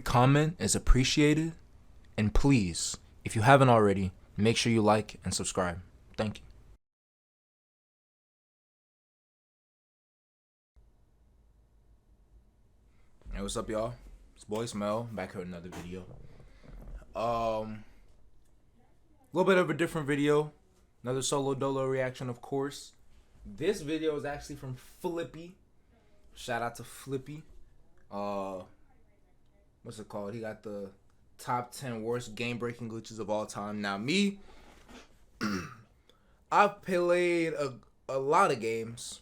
comment is appreciated. And please, if you haven't already, make sure you like and subscribe. Thank you. Hey, what's up, y'all? It's boy Ismeal, back here with another video. A little bit of a different video. Another solo dolo reaction, of course. This video is actually from Flippy. Shout out to Flippy. What's it called? He got the top 10 worst game-breaking glitches of all time. Now, me, I've played a lot of games.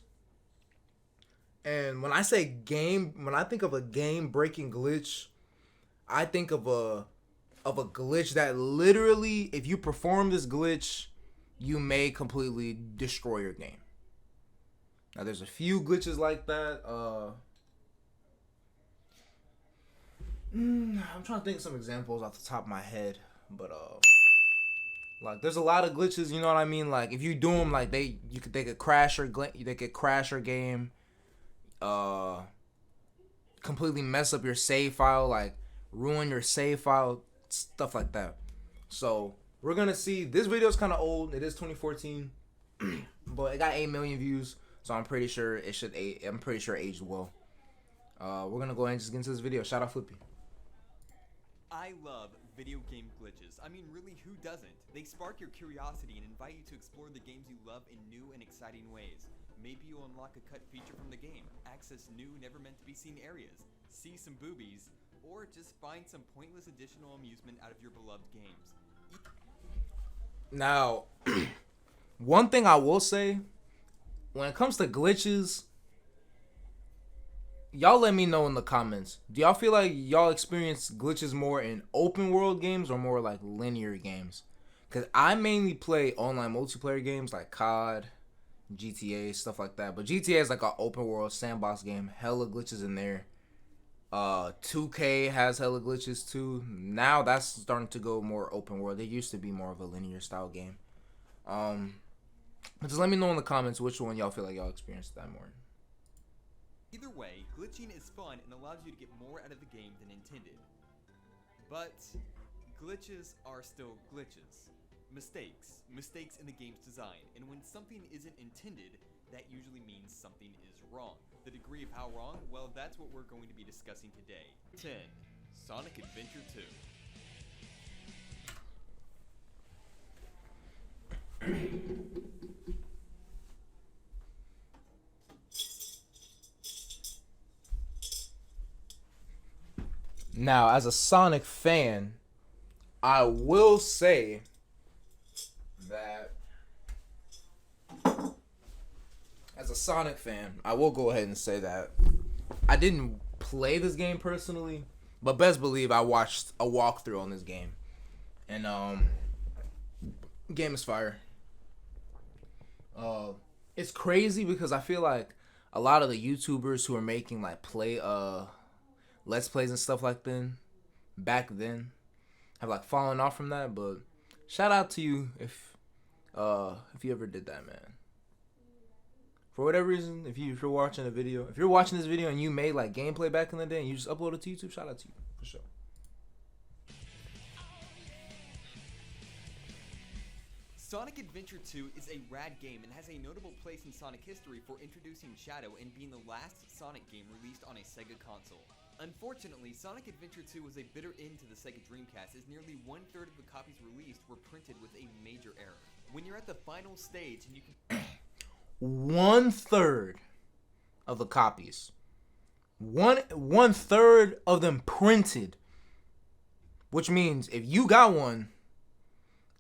And when I think of a game-breaking glitch, I think of a glitch that literally, if you perform this glitch, you may completely destroy your game. Now, there's a few glitches like that. I'm trying to think of some examples off the top of my head, but like there's a lot of glitches. You know what I mean? Like if you do them, like they could crash your game, completely mess up your save file, like ruin your save file, stuff like that. So we're gonna see. This video is kind of old. It is 2014, but it got 8 million views, so I'm pretty sure it aged well. We're gonna go ahead and just get into this video. Shout out Flippy. I love video game glitches. I mean, really, who doesn't? They spark your curiosity and invite you to explore the games you love in new and exciting ways. Maybe you'll unlock a cut feature from the game, access new, never meant to be seen areas, see some boobies, or just find some pointless additional amusement out of your beloved games. Now, one thing I will say, when it comes to glitches, y'all let me know in the comments. Do y'all feel like y'all experience glitches more in open world games or more like linear games? Because I mainly play online multiplayer games like COD, GTA, stuff like that. But GTA is like an open world sandbox game. Hella glitches in there. 2K has hella glitches too. Now that's starting to go more open world. It used to be more of a linear style game. But just let me know in the comments which one y'all feel like y'all experienced that more. Either way, glitching is fun and allows you to get more out of the game than intended. But glitches are still glitches. Mistakes in the game's design. And when something isn't intended, that usually means something is wrong. The degree of how wrong, well, that's what we're going to be discussing today. 10. Sonic Adventure 2. Now, as a Sonic fan, I will say that I didn't play this game personally, but best believe I watched a walkthrough on this game. And game is fire. It's crazy because I feel like a lot of the YouTubers who are making like Let's Plays and stuff like back then have like fallen off from that, but shout out to you if you ever did that, man. For whatever reason, if you're watching this video and you made like gameplay back in the day and you just upload it to YouTube, shout out to you for sure. Sonic Adventure 2 is a rad game and has a notable place in Sonic history for introducing Shadow and being the last Sonic game released on a Sega console. Unfortunately, Sonic Adventure 2 was a bitter end to the Sega Dreamcast as nearly 1/3 of the copies released were printed with a major error. When you're at the final stage and you can 1/3 of the copies. One third of them printed. Which means if you got one,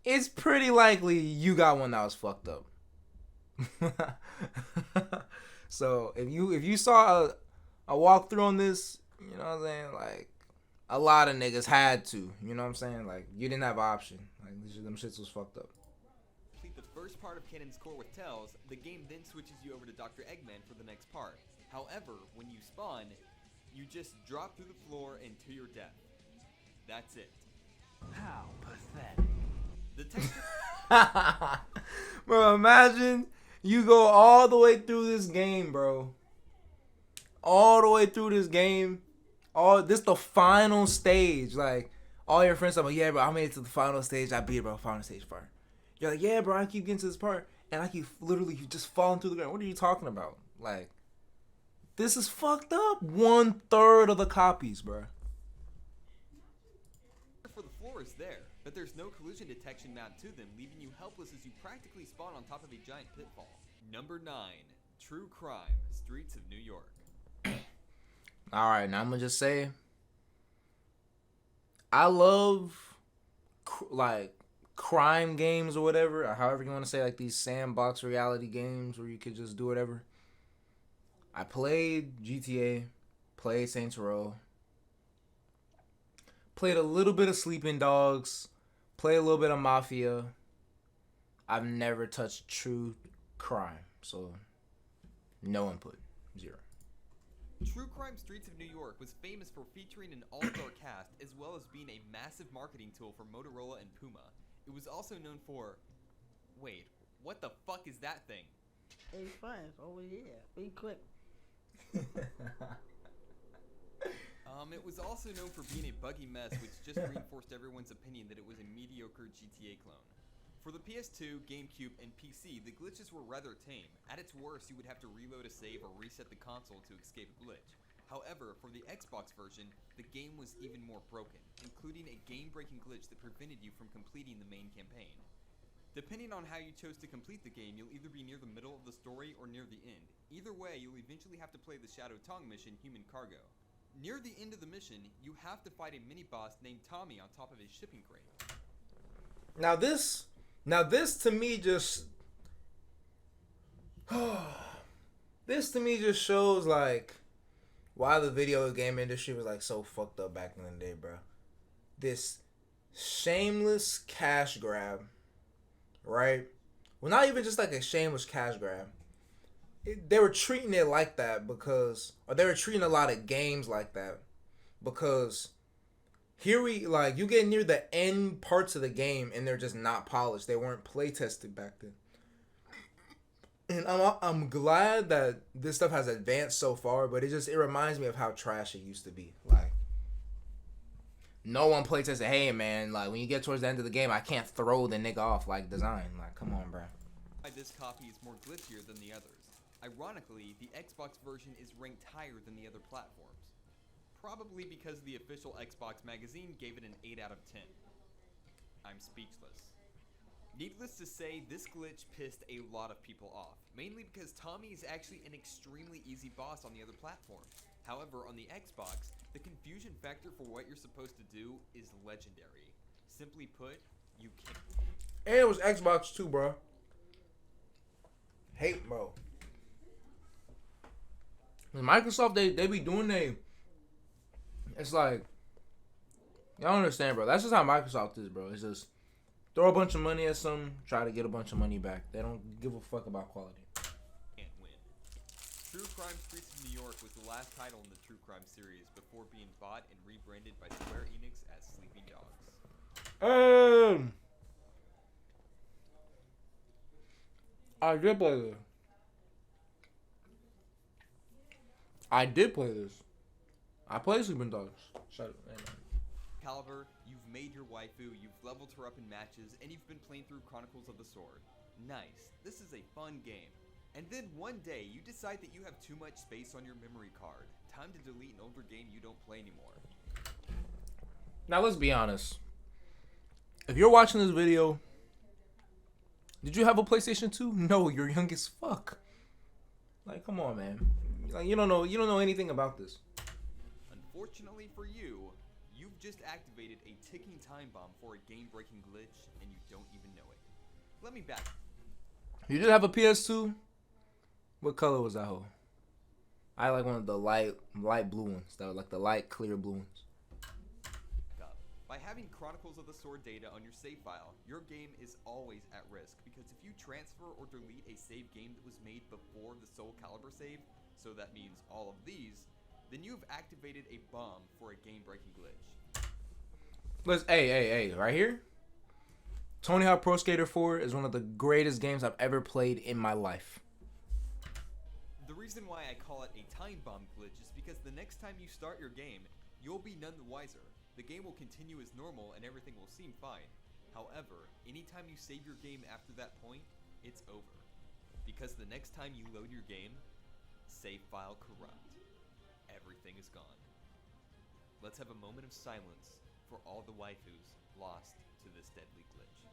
it's pretty likely you got one that was fucked up. So if you saw a walkthrough on this, you know what I'm saying, like a lot of niggas had to, you know what I'm saying, like you didn't have an option, like them shits was fucked up. Complete the first part of Canon's Core with Tails, the game then switches you over to Dr. Eggman for the next part. However, when you spawn, you just drop through the floor and to your death. That's it. How pathetic. The texture Bro, imagine you go all the way through this game, bro. All the way through this game, all this the final stage. Like all your friends are like, yeah, bro, I made it to the final stage. I beat it, bro. Final stage part. You're like, yeah, bro, I keep getting to this part, and I keep literally just falling through the ground. What are you talking about? Like, this is fucked up. 1/3 of the copies, bro. For the floor is there, but there's no collision detection map to them, leaving you helpless as you practically spawn on top of a giant pitfall. Number 9. True Crime, Streets of New York. All right, now I'm gonna just say, I love like crime games or whatever, or however you want to say, like these sandbox reality games where you could just do whatever. I played GTA, played Saints Row, played a little bit of Sleeping Dogs, played a little bit of Mafia. I've never touched True Crime, so no input, 0. True Crime Streets of New York was famous for featuring an all-star cast as well as being a massive marketing tool for Motorola and Puma. It was also known for... Wait, what the fuck is that thing? Hey, fine. Oh, yeah. Be quick. It was also known for being a buggy mess, which just reinforced everyone's opinion that it was a mediocre GTA clone. For the PS2, GameCube, and PC, the glitches were rather tame. At its worst, you would have to reload a save or reset the console to escape a glitch. However, for the Xbox version, the game was even more broken, including a game-breaking glitch that prevented you from completing the main campaign. Depending on how you chose to complete the game, you'll either be near the middle of the story or near the end. Either way, you'll eventually have to play the Shadow Tong mission, Human Cargo. Near the end of the mission, you have to fight a mini-boss named Tommy on top of a shipping crate. Now this to me just this to me just shows like why the video game industry was like so fucked up back in the day, bro. This shameless cash grab, right? Well, not even just like a shameless cash grab. They were treating it like that because, or they were treating a lot of games like that because here you get near the end parts of the game and they're just not polished. They weren't play tested back then. And I'm glad that this stuff has advanced so far, but it reminds me of how trash it used to be. Like, no one play tested. Hey man, like when you get towards the end of the game, I can't throw the nigga off like design. Like, come on, bro. This copy is more glitchier than the others. Ironically, the Xbox version is ranked higher than the other platforms. Probably because the official Xbox magazine gave it an 8 out of 10. I'm speechless. Needless to say, this glitch pissed a lot of people off, mainly because Tommy is actually an extremely easy boss on the other platforms. However, on the Xbox, the confusion factor for what you're supposed to do is legendary. Simply put, you can't. And it was Xbox too, bro. Hate, bro. Microsoft, they be doing it's like, y'all understand, bro. That's just how Microsoft is, bro. It's just throw a bunch of money at something, try to get a bunch of money back. They don't give a fuck about quality. Can't win. True Crime Streets of New York was the last title in the True Crime series before being bought and rebranded by Square Enix as Sleeping Dogs. I did play this. I played Sleeping Dogs. Shut up, man. Caliber, you've made your waifu, you've leveled her up in matches, and you've been playing through Chronicles of the Sword. Nice. This is a fun game. And then one day, you decide that you have too much space on your memory card. Time to delete an older game you don't play anymore. Now let's be honest. If you're watching this video, did you have a PlayStation 2? No, you're young as fuck. Like, come on, man. Like, you don't know anything about this. Unfortunately for you, you've just activated a ticking time bomb for a game-breaking glitch, and you don't even know it. Let me back. You did have a PS2? What color was that hoe? I like one of the light blue ones. That was like the light clear blue ones. By having Chronicles of the Sword data on your save file, your game is always at risk, because if you transfer or delete a save game that was made before the Soul Calibur save, so that means all of these, then you have activated a bomb for a game-breaking glitch. Hey, right here? Tony Hawk Pro Skater 4 is one of the greatest games I've ever played in my life. The reason why I call it a time bomb glitch is because the next time you start your game, you'll be none the wiser. The game will continue as normal and everything will seem fine. However, anytime you save your game after that point, it's over. Because the next time you load your game, save file corrupt. Everything is gone. Let's have a moment of silence for all the waifus lost to this deadly glitch.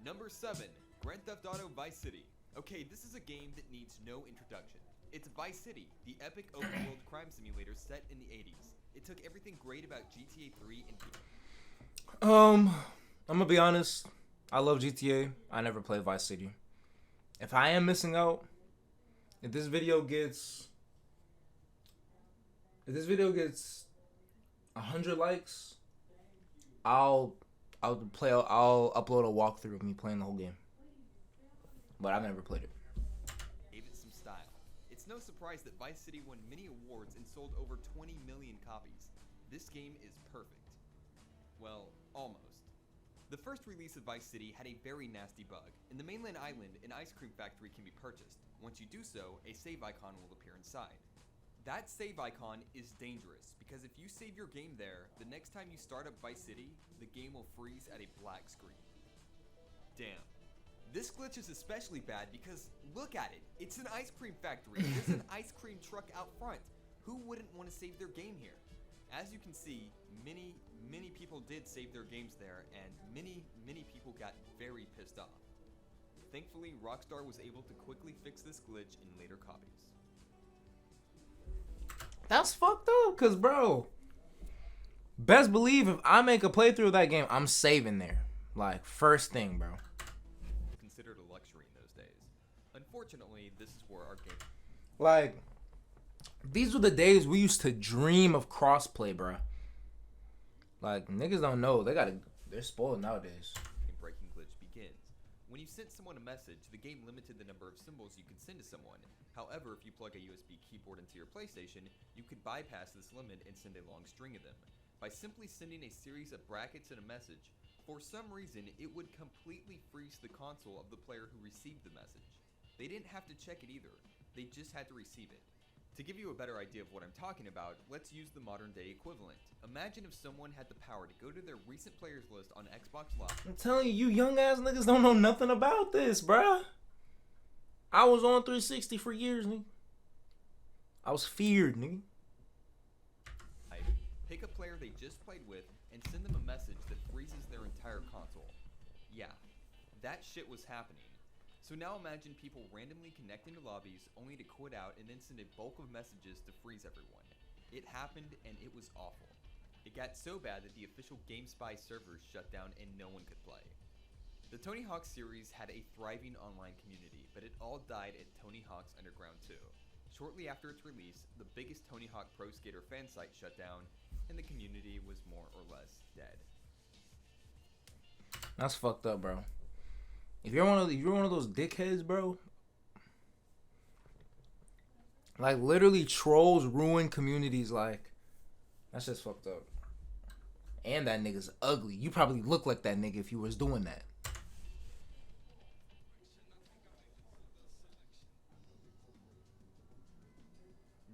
Number 7, Grand Theft Auto Vice City. Okay, this is a game that needs no introduction. It's Vice City, the epic open-world crime simulator set in the 80s. It took everything great about GTA 3 and I'm gonna be honest. I love GTA. I never played Vice City. If I am missing out, if this video gets 100 likes, I'll upload a walkthrough of me playing the whole game. But I've never played it. gave it some style. It's no surprise that Vice City won many awards and sold over 20 million copies. This game is perfect. Well, almost. The first release of Vice City had a very nasty bug. In the mainland island, an ice cream factory can be purchased. Once you do so, a save icon will appear inside. That save icon is dangerous, because if you save your game there, the next time you start up Vice City, the game will freeze at a black screen. Damn. This glitch is especially bad because, look at it, it's an ice cream factory. There's an ice cream truck out front. Who wouldn't want to save their game here? As you can see, many people did save their games there, and many people got very pissed off. Thankfully, Rockstar was able to quickly fix this glitch in later copies. That's fucked up, cause bro, best believe if I make a playthrough of that game, I'm saving there. Like, first thing, bro. Considered a luxury in those days. Unfortunately, this is where our game... Like, these were the days we used to dream of crossplay, bro. Like, niggas don't know. They're spoiled nowadays. Breaking glitch begins. When you sent someone a message, the game limited the number of symbols you could send to someone. However, if you plug a USB keyboard into your PlayStation, you could bypass this limit and send a long string of them. By simply sending a series of brackets and a message, for some reason, it would completely freeze the console of the player who received the message. They didn't have to check it either. They just had to receive it. To give you a better idea of what I'm talking about, let's use the modern day equivalent. Imagine if someone had the power to go to their recent players list on Xbox Live. I'm telling you, you young ass niggas don't know nothing about this, bruh. I was on 360 for years, nigga. I was feared, nigga. Pick a player they just played with and send them a message that freezes their entire console. Yeah, that shit was happening. So now imagine people randomly connect into lobbies only to quit out and then send a bulk of messages to freeze everyone. It happened and it was awful. It got so bad that the official GameSpy servers shut down and no one could play. The Tony Hawk series had a thriving online community, but it all died at Tony Hawk's Underground 2. Shortly after its release, the biggest Tony Hawk Pro Skater fan site shut down, and the community was more or less dead. That's fucked up, bro. If you're one of those dickheads, bro, like literally trolls ruin communities. Like, that's just fucked up. And that nigga's ugly. You probably look like that nigga if you was doing that.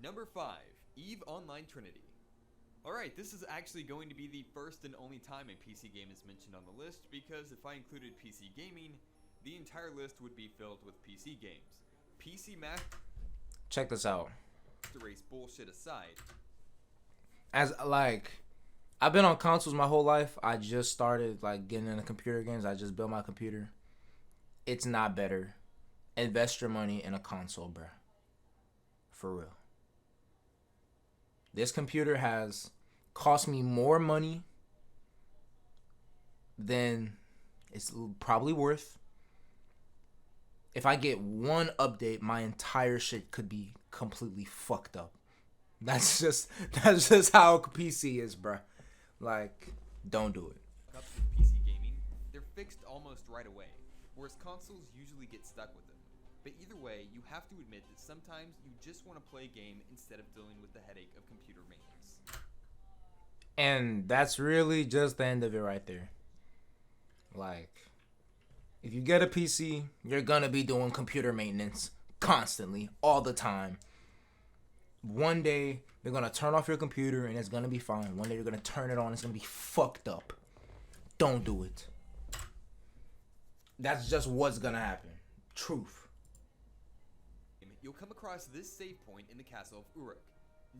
Number 5, EVE Online Trinity. Alright, this is actually going to be the first and only time a PC game is mentioned on the list, because if I included PC gaming, the entire list would be filled with PC games. PC Master Check this out. Race bullshit aside. As like, I've been on consoles my whole life. I just started like getting into computer games. I just built my computer. It's not better. Invest your money in a console, bro. For real. This computer has cost me more money than it's probably worth. If I get one update, my entire shit could be completely fucked up. That's just how a PC is, bruh. Like, don't do it. Up with PC gaming, they're fixed almost right away, whereas consoles usually get stuck with them. But either way, you have to admit that sometimes you just want to play a game instead of dealing with the headache of computer maintenance. And that's really just the end of it right there. Like, if you get a PC, you're gonna be doing computer maintenance constantly, all the time. One day, they're gonna turn off your computer and it's gonna be fine. One day, you're gonna turn it on, it's gonna be fucked up. Don't do it. That's just what's gonna happen. Truth. You'll come across this save point in the castle of Uruk.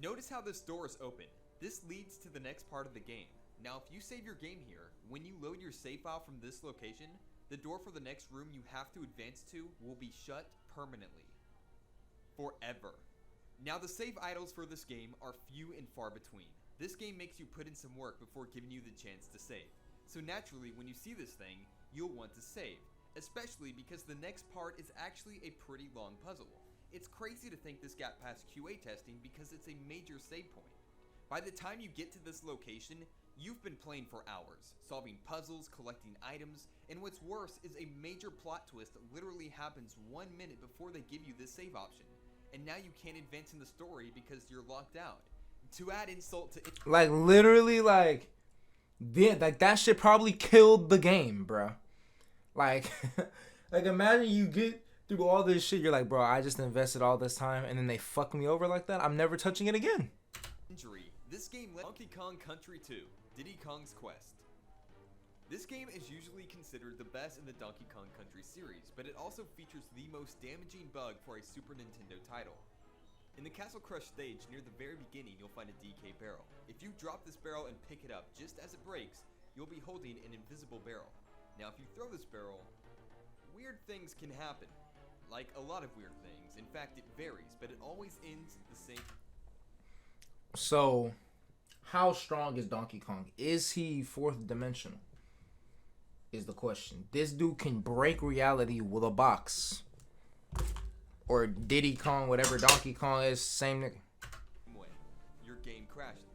Notice how this door is open. This leads to the next part of the game. Now, if you save your game here, when you load your save file from this location, the door for the next room you have to advance to will be shut permanently. Forever. Now, the save idols for this game are few and far between. This game makes you put in some work before giving you the chance to save. So naturally, when you see this thing, you'll want to save. Especially because the next part is actually a pretty long puzzle. It's crazy to think this got past QA testing because it's a major save point. By the time you get to this location, you've been playing for hours, solving puzzles, collecting items, and what's worse is a major plot twist literally happens 1 minute before they give you this save option. And now you can't advance in the story because you're locked out. To add insult to Like, literally, like that shit probably killed the game, bro. Like, like imagine you get through all this shit, you're like, bro, I just invested all this time, and then they fuck me over like that. I'm never touching it again. injury, this game led Donkey Kong Country 2, Diddy Kong's Quest. This game is usually considered the best in the Donkey Kong Country series, but it also features the most damaging bug for a Super Nintendo title. In the Castle Crush stage, near the very beginning, you'll find a DK barrel. If you drop this barrel and pick it up just as it breaks, you'll be holding an invisible barrel. Now, if you throw this barrel, weird things can happen. Like a lot of weird things. In fact, it varies, but it always ends the same. So, how strong is Donkey Kong? Is he fourth dimensional? Is the question. This dude can break reality with a box. Or Diddy Kong, whatever Donkey Kong is, same nigga. Way, your game crashes.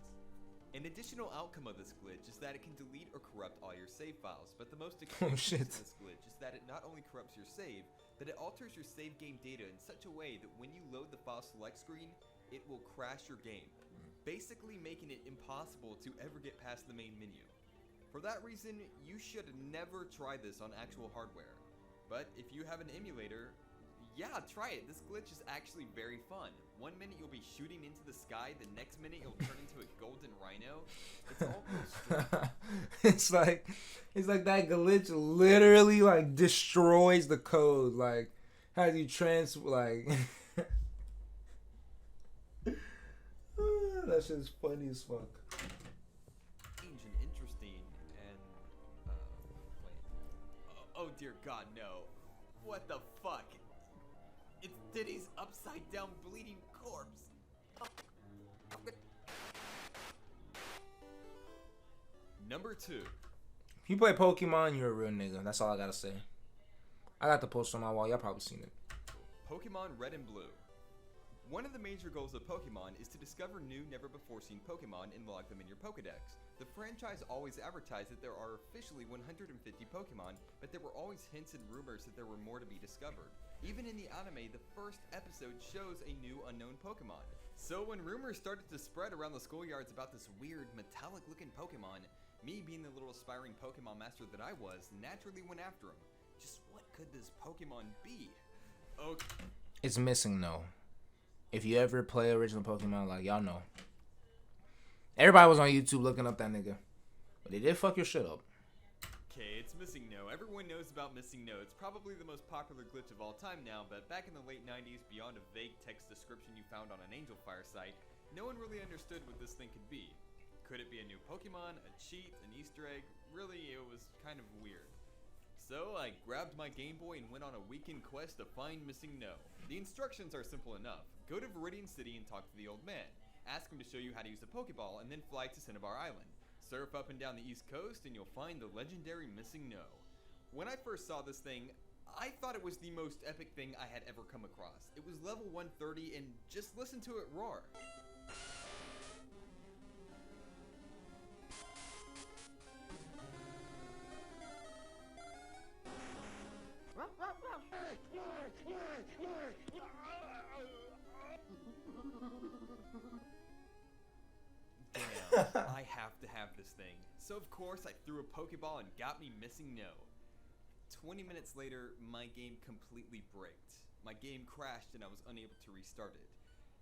An additional outcome of this glitch is that it can delete or corrupt all your save files, but the most extreme shit. of this glitch is that it not only corrupts your save, but it alters your save game data in such a way that when you load the file select screen, it will crash your game, basically making it impossible to ever get past the main menu. For that reason, you should never try this on actual hardware. But if you have an emulator, yeah, try it. This glitch is actually very fun. 1 minute you'll be shooting into the sky, the next minute you'll turn into a golden rhino. It's all it's like that glitch literally like destroys the code. Like has you that shit's funny as fuck. Strange and interesting and wait. Oh dear God, no. What the fuck? It's Diddy's upside down bleeding corpse. Number 2. If you play Pokemon, you're a real nigga. That's all I gotta say. I got the post on my wall. Y'all probably seen it. Pokemon Red and Blue. One of the major goals of Pokemon is to discover new, never-before-seen Pokemon and log them in your Pokedex. The franchise always advertised that there are officially 150 Pokemon, but there were always hints and rumors that there were more to be discovered. Even in the anime, the first episode shows a new unknown Pokemon. So when rumors started to spread around the schoolyards about this weird, metallic-looking Pokemon, me being the little aspiring Pokemon master that I was, naturally went after him. Just what could this Pokemon be? Okay. It's missing no. If you ever play original Pokemon, like y'all know. Everybody was on YouTube looking up that nigga. But they did fuck your shit up. Okay, it's Missing No. Everyone knows about Missing No. It's probably the most popular glitch of all time now, but back in the late 90s, beyond a vague text description you found on an Angel Fire site, no one really understood what this thing could be. Could it be a new Pokemon, a cheat, an Easter egg? Really, it was kind of weird. So I grabbed my Game Boy and went on a weekend quest to find Missing No. The instructions are simple enough. Go to Viridian City and talk to the old man. Ask him to show you how to use a Pokeball and then fly to Cinnabar Island. Surf up and down the East Coast and you'll find the legendary Missing No. When I first saw this thing, I thought it was the most epic thing I had ever come across. It was level 130 and just listen to it roar. Damn, I have to have this thing. So of course I threw a Pokeball and got me Missing No. 20 minutes later, my game completely bricked. My game crashed and I was unable to restart it.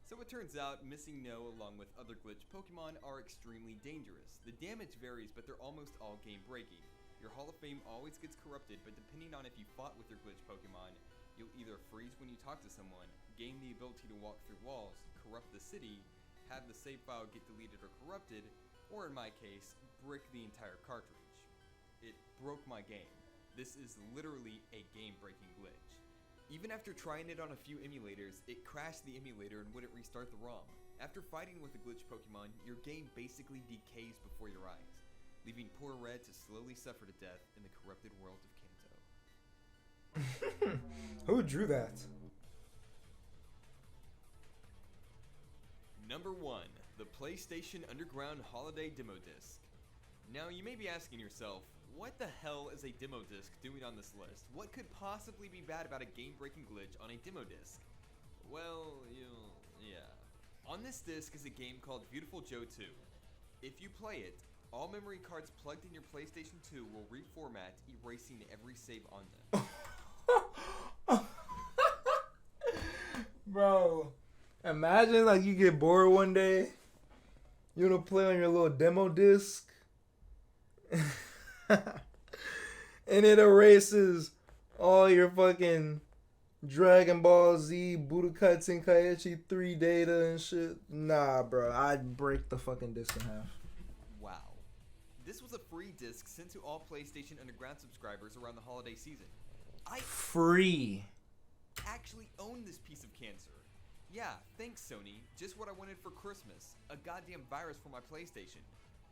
So it turns out, Missing No along with other glitch Pokemon are extremely dangerous. The damage varies, but they're almost all game-breaking. Your Hall of Fame always gets corrupted, but depending on if you fought with your glitch Pokemon, you'll either freeze when you talk to someone, gain the ability to walk through walls, corrupt the city, have the save file get deleted or corrupted, or in my case, brick the entire cartridge. It broke my game. This is literally a game-breaking glitch. Even after trying it on a few emulators, it crashed the emulator and wouldn't restart the ROM. After fighting with a glitch Pokemon, your game basically decays before your eyes, leaving poor Red to slowly suffer to death in the corrupted world of Kanto. Who drew that? Number 1. The PlayStation Underground Holiday Demo Disc. Now you may be asking yourself, what the hell is a demo disc doing on this list? What could possibly be bad about a game-breaking glitch on a demo disc? Well, yeah. On this disc is a game called Beautiful Joe 2. If you play it, all memory cards plugged in your PlayStation 2 will reformat, erasing every save on them. Bro, imagine like you get bored one day, you wanna play on your little demo disc, and it erases all your fucking Dragon Ball Z, Budokai Tenkaichi 3 data and shit. Nah, bro, I'd break the fucking disc in half. Wow. This was a free disc sent to all PlayStation Underground subscribers around the holiday season. I Free. actually own this piece of cancer. Yeah, thanks Sony. Just what I wanted for Christmas. A goddamn virus for my PlayStation.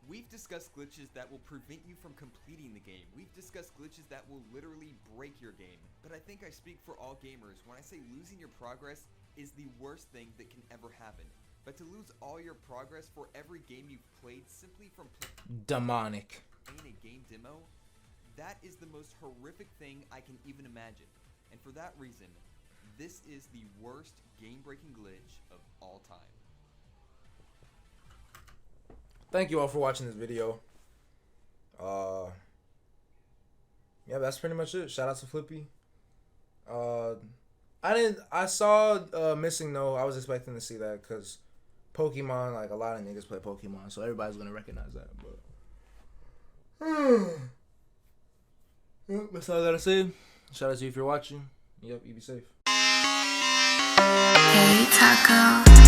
We've discussed glitches that will prevent you from completing the game. We've discussed glitches that will literally break your game. But I think I speak for all gamers when I say losing your progress is the worst thing that can ever happen. But to lose all your progress for every game you've played simply from Demonic. playing a game demo, that is the most horrific thing I can even imagine. And for that reason, this is the worst game-breaking glitch of all time. Thank you all for watching this video. Yeah, that's pretty much it. Shout out to Flippy. I saw Missing No. I was expecting to see that because Pokemon, like a lot of niggas play Pokemon, so everybody's gonna recognize that. But yep, that's all I gotta say. Shout out to you if you're watching. Yep, you be safe. Hey, Taco.